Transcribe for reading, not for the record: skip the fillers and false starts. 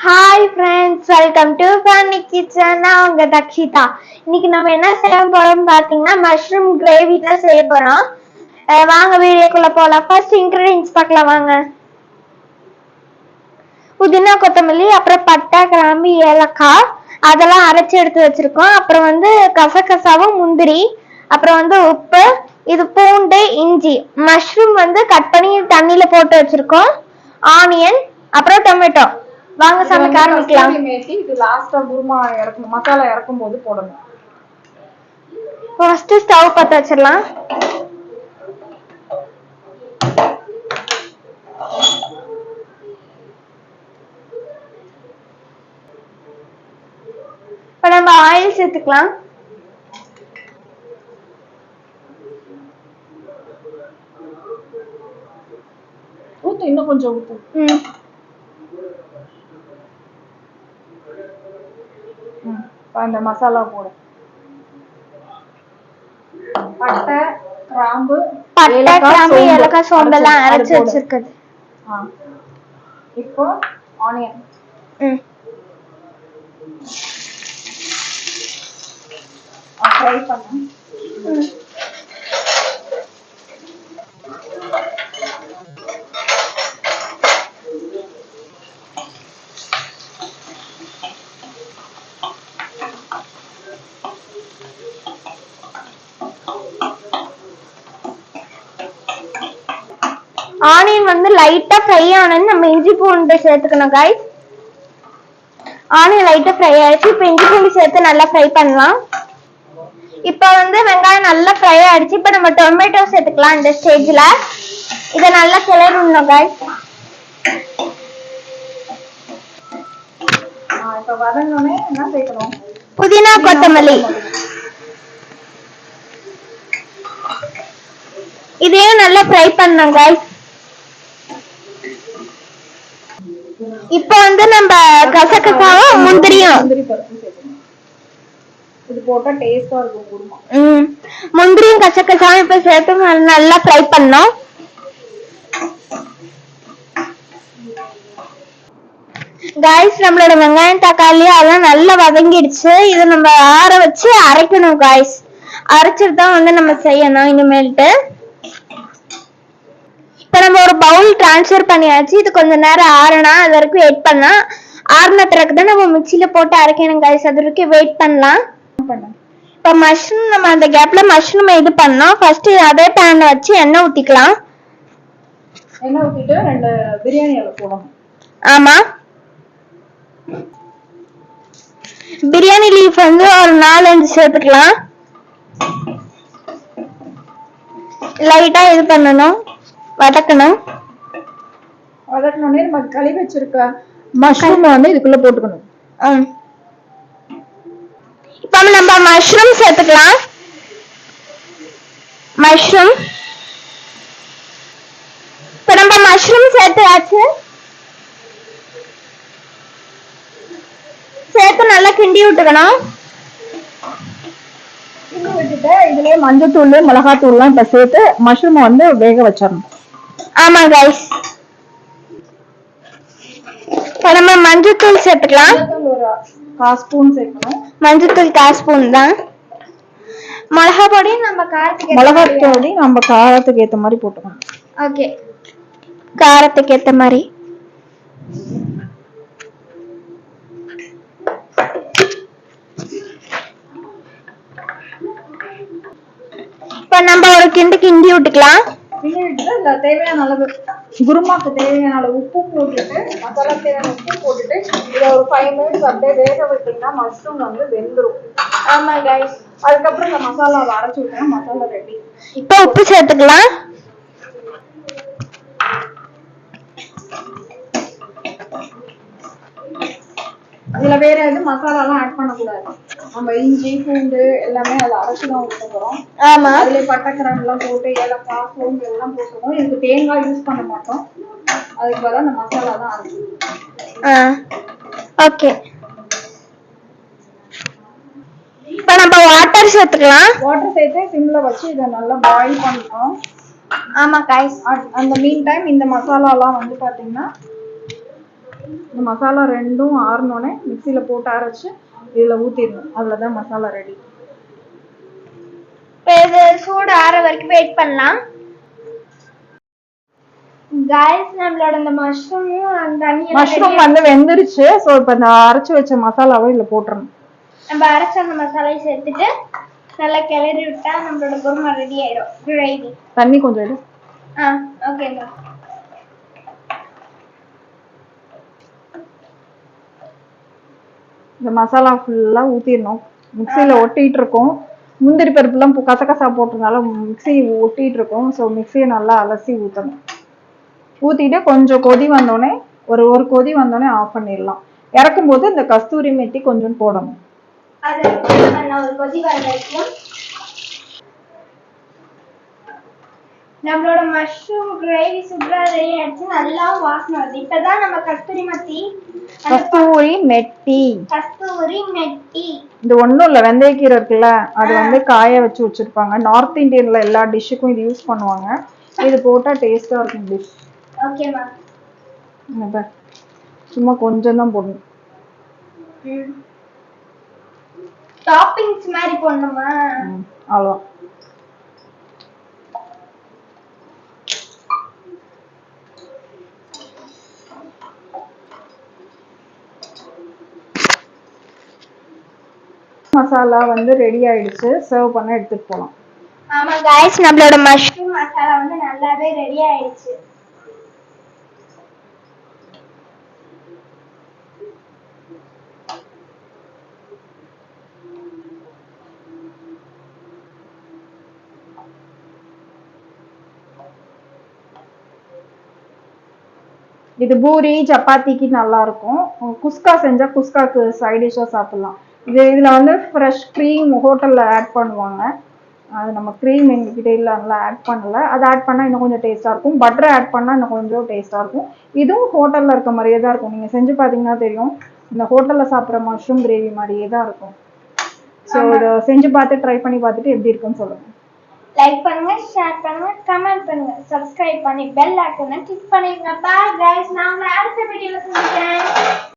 Hi friends, welcome to funny kitchen. நான் உங்க தக்ஷிதா. இன்னைக்கு நம்ம என்ன செய்ய போறோம்னு பார்த்தீங்கன்னா மஷ்ரூம் கிரேவி தான் செய்ய போறோம். வாங்க வீடியோக்குள்ள போகலாம். ஃபர்ஸ்ட் இன்கிரீடியன்ஸ் பார்க்கலாம் வாங்க. புதினா, கொத்தமல்லி, அப்புறம் பட்டை, கிராம்பு, ஏலக்காய் அதெல்லாம் அரைச்சி எடுத்து வச்சிருக்கோம். அப்புறம் கசகசாவும் முந்திரி, அப்புறம் உப்பு, இது பூண்டு, இஞ்சி, மஷ்ரூம் கட் பண்ணி தண்ணியில போட்டு வச்சிருக்கோம், ஆனியன், அப்புறம் டொமேட்டோ. வாங்க சமைக்க ஆரம்பிக்கலாம். இது லாஸ்டா குருமா இறக்கும் மசாலா இறக்கும் போது போடணும். ஃபர்ஸ்ட் ஸ்டவ் பத்த வச்சிடலாம். இப்ப நம்ம ஆயில் சேர்த்துக்கலாம். ஊத்து, இன்னும் கொஞ்சம் ஊத்து. அந்த மசாலா போட பட்டை, கிராம்பு, ஏலக்காய், சோம்பெல்லாம் அரைச்சு வச்சிருக்குது. இப்போ ஆனியன் ஃப்ரை பண்ணு. ஆனியன் லைட்டா ஃப்ரை ஆனது நம்ம இஞ்சி பூண்டு சேர்த்துக்கணும் गाइस. ஆனியன் லைட்டா ஃப்ரை ஆயிடுச்சு. இப்போ இஞ்சி பூண்டு சேர்த்து நல்லா ஃப்ரை பண்ணலாம். இப்போ வெங்காயம் நல்லா ஃப்ரை ஆயிடுச்சு. இப்போ நம்ம டொமேட்டோ சேர்த்துக்கலாம். இந்த ஸ்டேஜ்ல இத நல்லா கிளறணும் गाइस. இப்போ வதங்கனே என்ன சேர்க்கணும்? புதினா, கொத்தமல்லி. இதையும் நல்லா ஃப்ரை பண்ணணும் गाइस. இப்போ நம்ம கசகசாவும் முந்திரியும் இது போட்டா டேஸ்டா இருக்கும் குருமா. முந்திரியும் கசகசாவும் இப்ப சேர்த்து நல்லா ஃப்ரை பண்ணோம். गाइस நம்மளோட வெங்காயம், தக்காளி அதெல்லாம் நல்லா வதங்கிடுச்சு. இது நம்ம ஆற வச்சு அரைக்கணும் गाइस. அரைச்சிட்டு தான் நம்ம செய்யணும் இனிமேல்ட்டு. இப்ப நம்ம ஒரு பவுல் டிரான்ஸ்ஃபர் பண்ணியாச்சு. இது கொஞ்ச நேரம் ஆறனா அது வரைக்கும் வெயிட் பண்ணலாம். ஆறுன பிறகு தான் நம்ம மிக்சியில போட்டு அரைக்கணும் गाइस. அது வரைக்கும் வெயிட் பண்ணலாம். இப்ப மஷ்ரூம் நம்ம அந்த கேப்ல மஷ்ரூம் இது பண்ணோம். ஃபர்ஸ்ட் அதே பேன்ல வச்சு எண்ணெய் ஊத்திக்கலாம். எண்ணெய் ஊத்திட்டு 2 பிரியாணி இலை போடணும். ஆமா, பிரியாணி லீஃப் ஒரு 4-5 சேர்த்துக்கலாம். லைட்டா இது பண்ணணும், வதக்கணும். வதக்கணும்னே நம்ம கழுவி வச்சிருக்க மஷ்ரூம் இதுக்குள்ள போட்டுக்கணும். இப்ப நம்ம மஷ்ரூம் சேர்த்துக்கலாம். மஷ்ரூம் இப்ப நம்ம மஷ்ரூம் சேர்த்தாச்சு. சேர்த்து நல்லா கிண்டி விட்டுக்கணும். கிண்டி விட்டுட்டு இதுலயே மஞ்சத்தூள், மிளகாத்தூள்லாம் இப்ப சேர்த்து மஷ்ரூம் வேக வச்சிடணும். ஆமா गाइस. இப்ப நம்ம மஞ்சத்தூள் சேர்த்துக்கலாம். ஒரு 1/4 ஸ்பூன் சேர்க்கணும். மஞ்சத்தூள் 1/4 ஸ்பூன் தான். மிளகா பொடி நம்ம காரத்துக்கு ஏத்த மாதிரி போட்டுக்கணும். ஓகே, காரத்துக்கு ஏத்த மாதிரி. இப்ப நம்ம ஒரு கிண்டி விட்டுக்கலாம். தேவையான அளவு குருமாக்கு தேவையான அளவு உப்பு போட்டுட்டு, மசாலா தேவையான உப்பு போட்டுட்டு இதை ஒரு 5 மினிட்ஸ் அப்படியே வேக விட்டீங்கன்னா மஷ்ரூம் வெந்துடும். ஆமா गाइस. அதுக்கப்புறம் இந்த மசாலாவை அரைச்சு விட்டா மசாலா ரெடி. இப்போ உப்பு சேர்த்துக்கலாம். இதுல வேற எதுவும் மசாலா எல்லாம் ஆட் பண்ணக்கூடாது. நம்ம இஞ்சி, பூண்டு எல்லாமே அதை அரைச்சுதான் ஊற்ற போறோம். ஆமா, அதுல பட்டை, கிராம்பு எல்லாம் போட்டு ஏலக்காய், சோம்பு எல்லாம் போட்டுருவோம். இதுக்கு தேங்காய் யூஸ் பண்ண மாட்டோம். அதுக்கு பதிலா அந்த மசாலா தான் அரைச்சிடுவோம். ஓகே. இப்ப நம்ம வாட்டர் சேர்த்துக்கலாம். வாட்டர் சேர்த்து சிம்ல வச்சு இதை நல்லா பாயில் பண்ணணும். ஆமா गाइस. அந்த மீன் டைம் இந்த மசாலா எல்லாம் பாத்தீங்கன்னா இந்த மசாலா ரெண்டும் ஆறணுன்னே மிக்சியில் போட்டு அரைச்சி இதில் ஊற்றிடணும். அவ்வளோதான் மசாலா ரெடி. இப்போ இது சூடு ஆற வரைக்கும் வெயிட் பண்ணலாம். கைஸ் நம்மளோட இந்த மஷ்ரூம் வந்து வெந்துருச்சு. ஸோ இப்போ இந்த அரைச்சி வச்ச மசாலாவை இதில் போட்டுறணும். நம்ம அரைச்ச அந்த மசாலையை சேர்த்துட்டு நல்லா கிளறி விட்டா நம்மளோட குருமா ரெடி ஆயிடும். கிரேவி தண்ணி கொஞ்சம் எடு. ஓகேங்க. இந்த மசாலா ஃபுல்லாக ஊற்றிடணும். மிக்சியில் ஒட்டிகிட்டு இருக்கும். முந்திரி பருப்புலாம் கசகசா போட்டிருந்தாலும் மிக்சி ஒட்டிகிட்டு இருக்கும். ஸோ மிக்சியை நல்லா அலசி ஊற்றணும். ஊற்றிட்டு கொஞ்சம் கொதி வந்தோடனே ஒரு கொதி வந்தோடனே ஆஃப் பண்ணிடலாம். இறக்கும் போது இந்த கஸ்தூரி மெத்தி கொஞ்சம் போடணும். ஒரு கொதி வர வரைக்கும் நம்மளோட மஷ்ரூம் கிரேவி சூப்பரா ரெடி ஆயிடுச்சு. நல்லா வாசனை வருது. இப்பதான் நம்ம கஸ்தூரி மெத்தி இது ஒண்ணும் இல்ல, வெந்தயக்கீரை இருக்குல்ல, அது வந்து காய வச்சு வச்சிருப்பாங்க. நார்த் இந்தியன்ல எல்லா டிஷ்ஷுக்கும் இது யூஸ் பண்ணுவாங்க. இது போட்டா டேஸ்டா இருக்கும் டிஷ். ஓகேமா. சும்மா கொஞ்சம் தான் போடணும். டாப்பிங்ஸ் மாதிரி போடணுமா? அவ்வளவுதான். மசாலா வந்து ரெடி ஆயிடுச்சு. சர்வ் பண்ண எடுத்துட்டு போலாம். ஆமா गाइस, நம்மளோட மஷ்ரூம் மசாலா வந்து நல்லாவே ரெடி ஆயிடுச்சு. இது பூரி சப்பாத்திக்கு நல்லா இருக்கும். குஸ்கா செஞ்சா குஸ்காக்கு சைட் டிஷ்ஷா சாப்பிடலாம். இதுல வந்து ஃப்ரெஷ் க்ரீம் ஹோட்டல்ல ஆட் பண்ணுவாங்க. அது நம்ம க்ரீம் எங்ககிட்ட இல்லை, அதனால ஆட் பண்ணல. அது ஆட் பண்ணா இன்னும் கொஞ்சம் டேஸ்டா இருக்கும். பட்டர் ஆட் பண்ணா இன்னும் கொஞ்சம் டேஸ்டா இருக்கும். இதுவும் ஹோட்டல்ல இருக்க மாதிரியே தான் இருக்கும். நீங்க செஞ்சு பாத்தீங்கன்னா தெரியும், இந்த ஹோட்டல்ல சாப்பிட்ற மஷ்ரூம் கிரேவி மாதிரியே தான் இருக்கும். ஸோ இதை செஞ்சு பார்த்து ட்ரை பண்ணி பார்த்துட்டு எப்படி இருக்குன்னு சொல்லுங்க. லைக் பண்ணுங்க, ஷேர் பண்ணுங்க, கமெண்ட் பண்ணுங்க, சப்ஸ்கிரைப் பண்ணி பெல் ஐகானை கிளிக் பண்ணிருங்க. பை गाइस, நான் உங்களை அடுத்த வீடியோல சந்திக்கிறேன்.